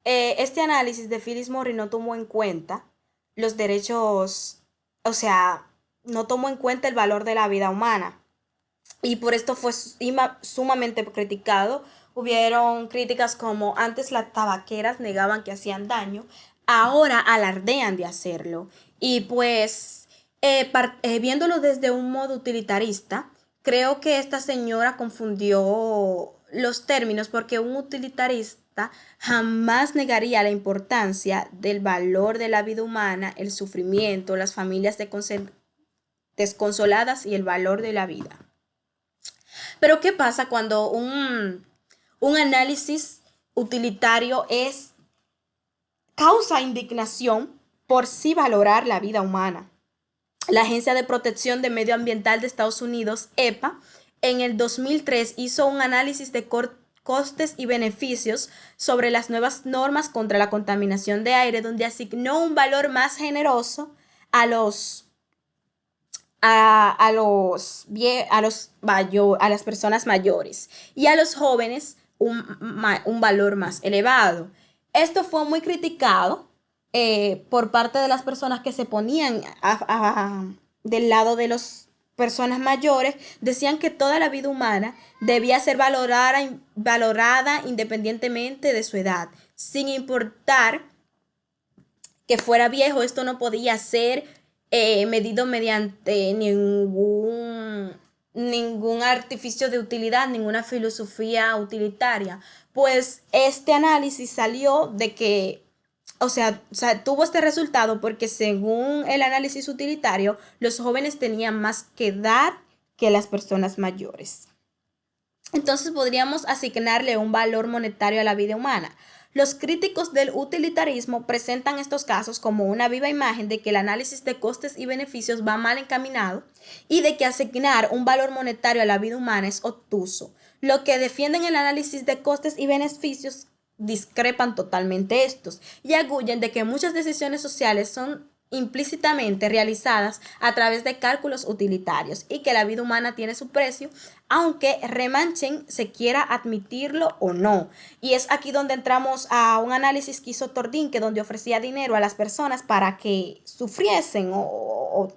Este análisis de Phyllis Morris no tomó en cuenta los derechos, o sea, no tomó en cuenta el valor de la vida humana y por esto fue sumamente criticado. Hubieron críticas como antes las tabaqueras negaban que hacían daño, ahora alardean de hacerlo. Y pues, viéndolo desde un modo utilitarista, creo que esta señora confundió los términos porque un utilitarista jamás negaría la importancia del valor de la vida humana, el sufrimiento, las familias desconsoladas y el valor de la vida. Pero ¿qué pasa cuando un análisis utilitario es causa indignación por sí valorar la vida humana? La Agencia de Protección de Medio Ambiental de Estados Unidos, EPA, en el 2003 hizo un análisis de costes y beneficios sobre las nuevas normas contra la contaminación de aire, donde asignó un valor más generoso a los a las personas mayores y a los jóvenes un valor más elevado. Esto fue muy criticado por parte de las personas que se ponían del lado de las personas mayores, decían que toda la vida humana debía ser valorada independientemente de su edad, sin importar que fuera viejo. Esto no podía ser medido mediante ningún artificio de utilidad, ninguna filosofía utilitaria. Pues este análisis salió de que, o sea, tuvo este resultado porque según el análisis utilitario, los jóvenes tenían más que dar que las personas mayores. Entonces podríamos asignarle un valor monetario a la vida humana. Los críticos del utilitarismo presentan estos casos como una viva imagen de que el análisis de costes y beneficios va mal encaminado y de que asignar un valor monetario a la vida humana es obtuso. Lo que defienden el análisis de costes y beneficios discrepan totalmente estos y arguyen de que muchas decisiones sociales son implícitamente realizadas a través de cálculos utilitarios y que la vida humana tiene su precio, aunque Remanchen se quiera admitirlo o no. Y es aquí donde entramos a un análisis que hizo Tordín, que donde ofrecía dinero a las personas para que sufriesen o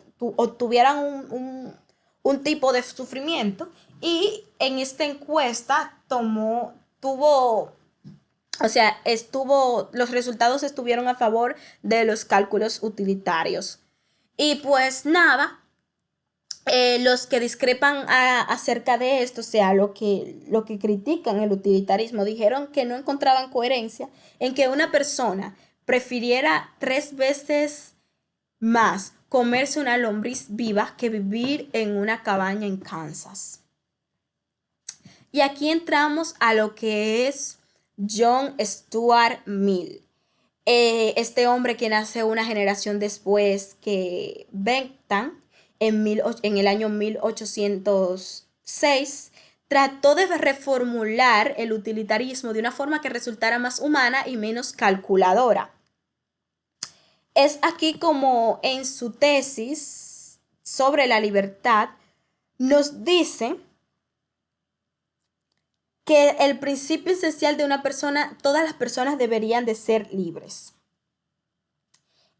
tuvieran un tipo de sufrimiento. Y en esta encuesta los resultados estuvieron a favor de los cálculos utilitarios. Y pues nada, los que discrepan acerca de esto, o sea, lo que critican el utilitarismo, dijeron que no encontraban coherencia en que una persona prefiriera 3 veces más comerse una lombriz viva que vivir en una cabaña en Kansas. Y aquí entramos a lo que es John Stuart Mill. Este hombre que nace una generación después que Bentham en el año 1806 trató de reformular el utilitarismo de una forma que resultara más humana y menos calculadora. Es aquí como en su tesis sobre la libertad nos dice que el principio esencial de una persona, todas las personas deberían de ser libres.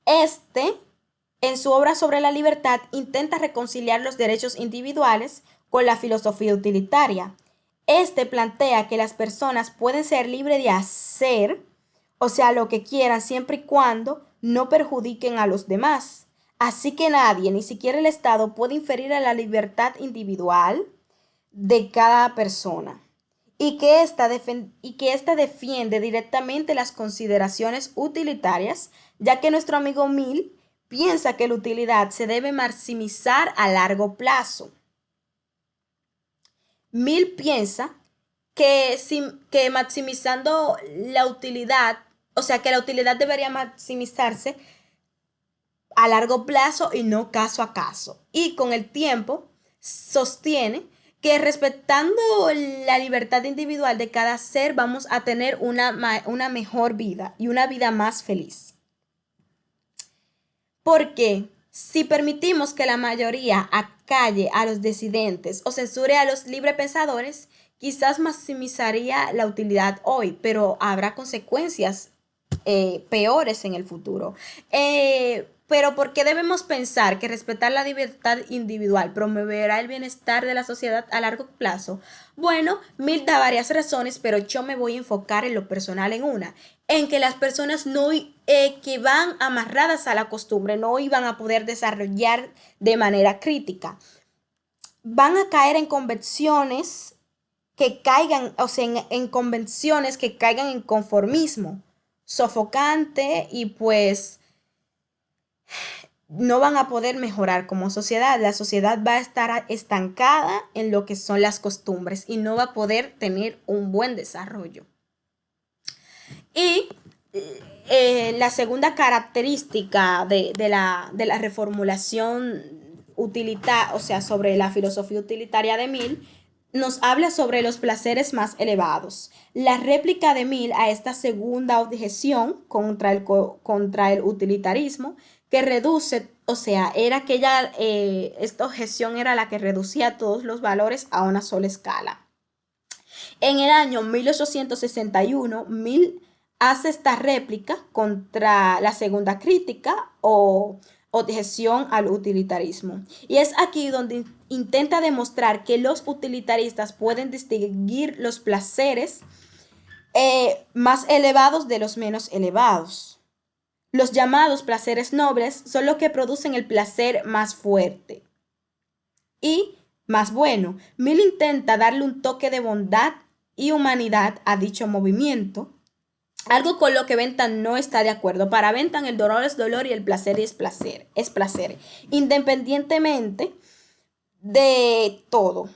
Este, en su obra sobre la libertad, intenta reconciliar los derechos individuales con la filosofía utilitaria. Este plantea que las personas pueden ser libres de hacer, o sea, lo que quieran, siempre y cuando no perjudiquen a los demás. Así que nadie, ni siquiera el Estado, puede inferir a la libertad individual de cada persona y que ésta defiende directamente las consideraciones utilitarias, ya que nuestro amigo Mill piensa que la utilidad se debe maximizar a largo plazo. Mill piensa que maximizando la utilidad, o sea, que la utilidad debería maximizarse a largo plazo y no caso a caso. Y con el tiempo sostiene que respetando la libertad individual de cada ser vamos a tener una mejor vida y una vida más feliz. Porque si permitimos que la mayoría acalle a los disidentes o censure a los librepensadores, quizás maximizaría la utilidad hoy, pero habrá consecuencias peores en el futuro. Pero ¿por qué debemos pensar que respetar la libertad individual promoverá el bienestar de la sociedad a largo plazo? Bueno, Mill da varias razones, pero yo me voy a enfocar en lo personal en una, en que las personas no que van amarradas a la costumbre no iban a poder desarrollar de manera crítica. Van a caer en convenciones que caigan, o sea, en convenciones que caigan en conformismo sofocante y pues no van a poder mejorar como sociedad. La sociedad va a estar estancada en lo que son las costumbres y no va a poder tener un buen desarrollo. Y la segunda característica de la reformulación utilitaria, o sea, sobre la filosofía utilitaria de Mill, nos habla sobre los placeres más elevados. La réplica de Mill a esta segunda objeción contra el utilitarismo, que reduce, o sea, era que esta objeción era la que reducía todos los valores a una sola escala. En el año 1861, Mill hace esta réplica contra la segunda crítica o objeción al utilitarismo. Y es aquí donde intenta demostrar que los utilitaristas pueden distinguir los placeres más elevados de los menos elevados. Los llamados placeres nobles son los que producen el placer más fuerte y más bueno. Mill intenta darle un toque de bondad y humanidad a dicho movimiento, algo con lo que Bentham no está de acuerdo. Para Bentham el dolor es dolor y el placer es placer, independientemente de todo.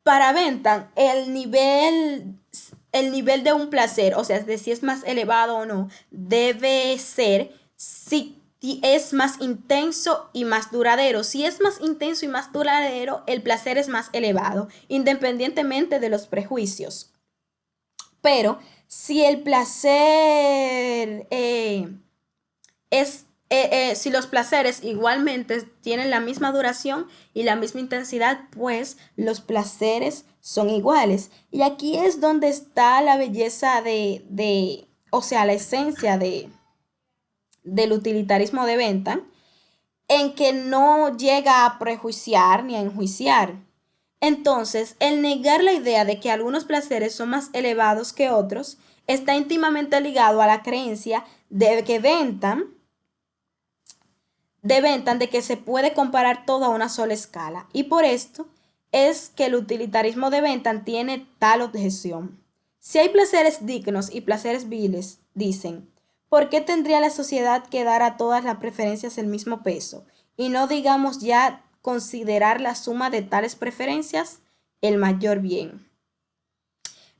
Para Bentham el nivel de un placer, o sea, de si es más elevado o no, debe ser si es más intenso y más duradero. Si es más intenso y más duradero, el placer es más elevado, independientemente de los prejuicios. Pero si el placer si los placeres igualmente tienen la misma duración y la misma intensidad, pues los placeres son iguales. Y aquí es donde está la belleza o sea, la esencia del utilitarismo de Bentham, en que no llega a prejuiciar ni a enjuiciar. Entonces, el negar la idea de que algunos placeres son más elevados que otros está íntimamente ligado a la creencia de que se puede comparar todo a una sola escala. Y por esto es que el utilitarismo de Bentham tiene tal objeción. Si hay placeres dignos y placeres viles, dicen, ¿por qué tendría la sociedad que dar a todas las preferencias el mismo peso? Y no digamos ya considerar la suma de tales preferencias el mayor bien.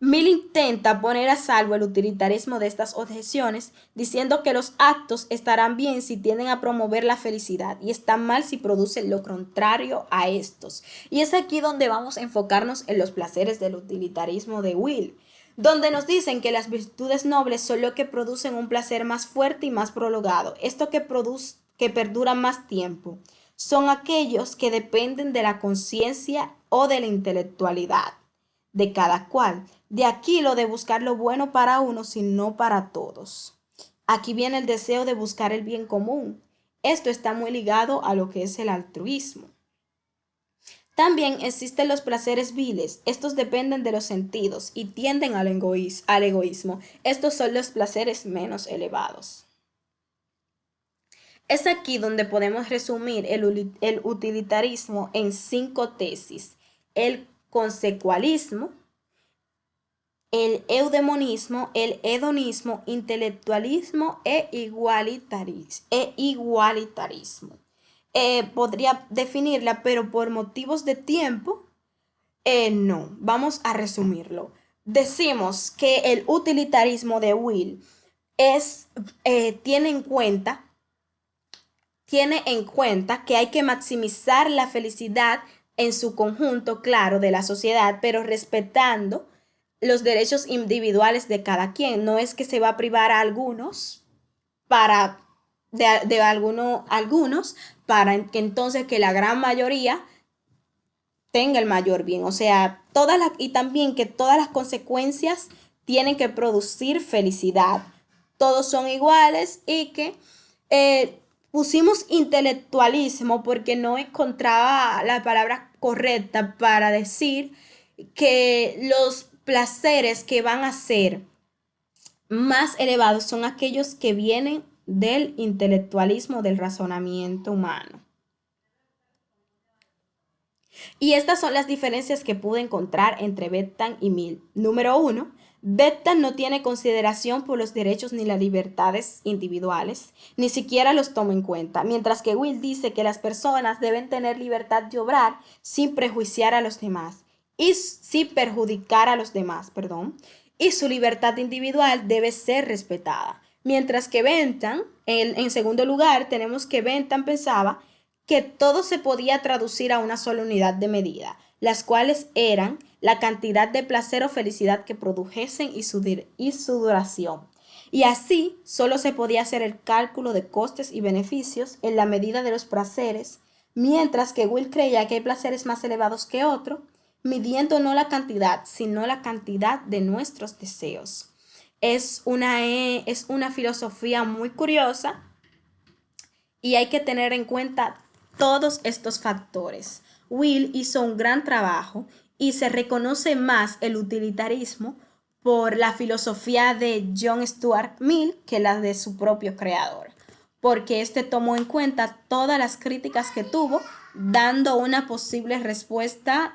Mill intenta poner a salvo el utilitarismo de estas objeciones, diciendo que los actos estarán bien si tienden a promover la felicidad y están mal si producen lo contrario a estos. Y es aquí donde vamos a enfocarnos en los placeres del utilitarismo de Mill, donde nos dicen que las virtudes nobles son lo que producen un placer más fuerte y más prolongado, esto que perdura más tiempo. Son aquellos que dependen de la conciencia o de la intelectualidad de cada cual. De aquí lo de buscar lo bueno para uno, sino para todos. Aquí viene el deseo de buscar el bien común. Esto está muy ligado a lo que es el altruismo. También existen los placeres viles. Estos dependen de los sentidos y tienden al egoísmo. Estos son los placeres menos elevados. Es aquí donde podemos resumir el utilitarismo en 5 tesis. El consecualismo, el eudemonismo, el hedonismo, intelectualismo e igualitarismo. Podría definirla, pero por motivos de tiempo, no. Vamos a resumirlo. Decimos que el utilitarismo de Mill tiene en cuenta que hay que maximizar la felicidad en su conjunto, claro, de la sociedad, pero respetando los derechos individuales de cada quien. No es que se va a privar a algunos algunos para que entonces que la gran mayoría tenga el mayor bien. O sea, y también que todas las consecuencias tienen que producir felicidad. Todos son iguales y que pusimos intelectualismo porque no encontraba la palabra correcta para decir que los placeres que van a ser más elevados son aquellos que vienen del intelectualismo, del razonamiento humano. Y estas son las diferencias que pude encontrar entre Bentham y Mill. Número uno, Bentham no tiene consideración por los derechos ni las libertades individuales, ni siquiera los toma en cuenta, mientras que Will dice que las personas deben tener libertad de obrar sin prejuiciar a los demás y sin perjudicar a los demás, perdón, y su libertad individual debe ser respetada. Mientras que Bentham, en segundo lugar, tenemos que Bentham pensaba que todo se podía traducir a una sola unidad de medida, las cuales eran la cantidad de placer o felicidad que produjesen y su duración. Y así solo se podía hacer el cálculo de costes y beneficios en la medida de los placeres, mientras que Will creía que hay placeres más elevados que otros, midiendo no la cantidad, sino la cantidad de nuestros deseos. Es una filosofía muy curiosa y hay que tener en cuenta todos estos factores. Will hizo un gran trabajo y se reconoce más el utilitarismo por la filosofía de John Stuart Mill que la de su propio creador, porque este tomó en cuenta todas las críticas que tuvo, dando una posible respuesta